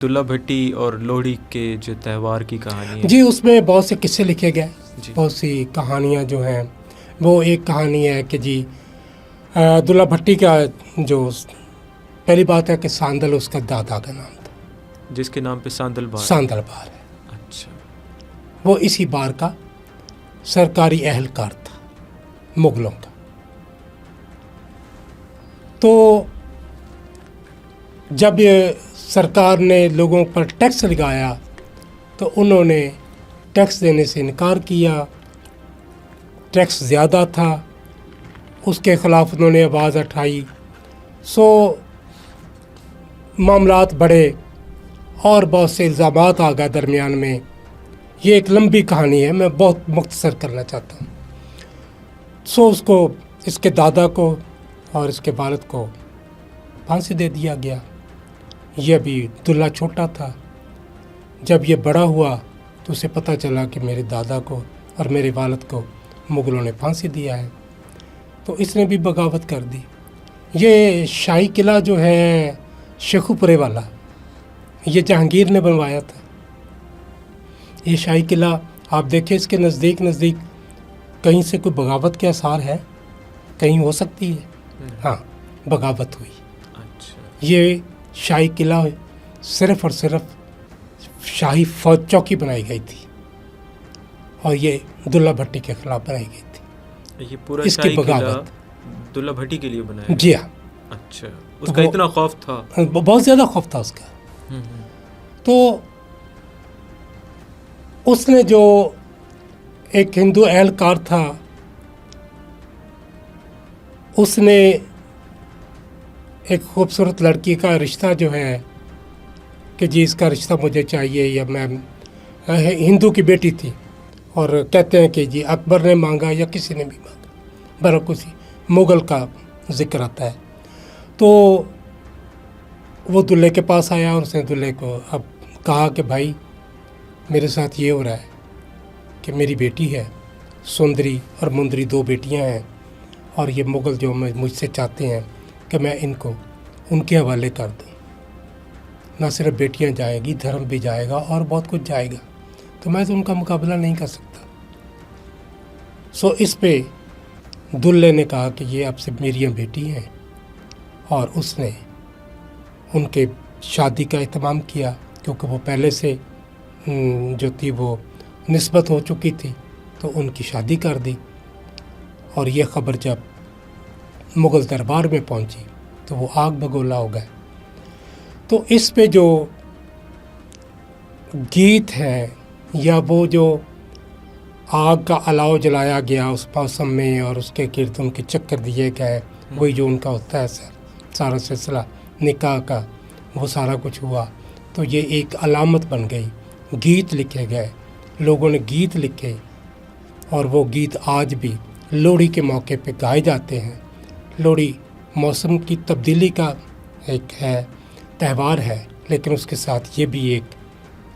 दुल्ला भट्टी और लोहड़ी के जो त्यौहार की कहानी है जी, उसमें बहुत से किस्से लिखे गए, जी। बहुत सी कहानियाँ जो हैं। वो एक कहानी है कि जी दुल्ला भट्टी का जो पहली बात है कि सांदल उसका दादा का नाम था, जिसके नाम पे सांदल बार सांदल बार है। अच्छा। वो इसी बार का सरकारी एहलकार था मुगलों का। तो जब ये सरकार ने लोगों पर टैक्स लगाया तो उन्होंने टैक्स देने से इनकार किया। टैक्स ज़्यादा था, उसके ख़िलाफ़ उन्होंने आवाज़ उठाई। सो मामलात बढ़े और बहुत से इल्ज़ामात आ गए दरमियान में। ये एक लंबी कहानी है, मैं बहुत मुख्तसर करना चाहता हूँ। सो उसको, इसके दादा को और इसके वालिद को फांसी दे दिया गया। ये अभी दुल्ला छोटा था। जब ये बड़ा हुआ तो उसे पता चला कि मेरे दादा को और मेरे वालिद को मुग़लों ने फांसी दिया है, तो इसने भी बगावत कर दी। ये शाही किला जो है शेखुपुरे वाला, ये जहांगीर ने बनवाया था। ये शाही किला आप देखें, इसके नज़दीक कहीं से कोई बगावत के आसार है? कहीं हो सकती है? हाँ, बगावत हुई। अच्छा। ये शाही किला सिर्फ़ और सिर्फ शाही फौज चौकी बनाई गई थी और ये दुल्ला भट्टी के खिलाफ बनाई गई थी। ये पूरा इसकी शाही किला बगावत दुल्ला भट्टी के लिए बनाया जी हाँ। अच्छा, उसका इतना खौफ था? बहुत ज़्यादा खौफ था उसका। तो उसने जो एक हिंदू एहलकार था, उसने एक खूबसूरत लड़की का रिश्ता जो है कि जी इसका रिश्ता मुझे चाहिए, या मैं हिंदू की बेटी थी और कहते हैं कि जी अकबर ने मांगा या किसी ने भी मांगा, बहरहाल किसी मुग़ल का जिक्र आता है। तो वो दूल्हे के पास आया और उसने दूल्हे को अब कहा कि भाई मेरे साथ ये हो रहा है कि मेरी बेटी है, सुंदरी और मुंदरी दो बेटियां हैं, और ये मुग़ल जो मुझसे चाहते हैं कि मैं इनको उनके हवाले कर दूं। ना सिर्फ बेटियां जाएगी, धर्म भी जाएगा और बहुत कुछ जाएगा, तो मैं तो उनका मुकाबला नहीं कर सकता। सो इस पे दूल्हे ने कहा कि ये आपसे मेरी बेटी हैं, और उसने उनके शादी का एहतमाम किया, क्योंकि वो पहले से जो थी वो निस्बत हो चुकी थी, तो उनकी शादी कर दी। और ये ख़बर जब मुग़ल दरबार में पहुंची तो वो आग बगोला हो गए। तो इस पे जो गीत है या वो जो आग का अलाव जलाया गया उस मौसम में और उसके गिर्द उनके चक्कर दिए गए, वही जो उनका होता है सारा सिलसिला निकाह का, वो सारा कुछ हुआ। तो ये एक अलामत बन गई। गीत लिखे गए, लोगों ने गीत लिखे, और वो गीत आज भी लोहड़ी के मौके पे गाए जाते हैं। लोहड़ी मौसम की तब्दीली का एक है, त्यौहार है, लेकिन उसके साथ ये भी एक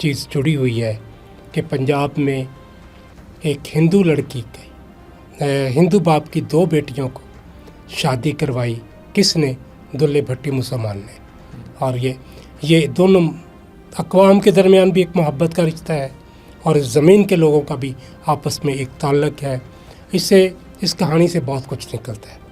चीज़ जुड़ी हुई है कि पंजाब में एक हिंदू लड़की के हिंदू बाप की दो बेटियों को शादी करवाई किसने? दुल्ले भट्टी मुसलमान ने। और ये दोनों अक़वाम के दरमियान भी एक मोहब्बत का रिश्ता है और ज़मीन के लोगों का भी आपस में एक ताल्लुक़ है। इससे, इस कहानी से बहुत कुछ निकलता है।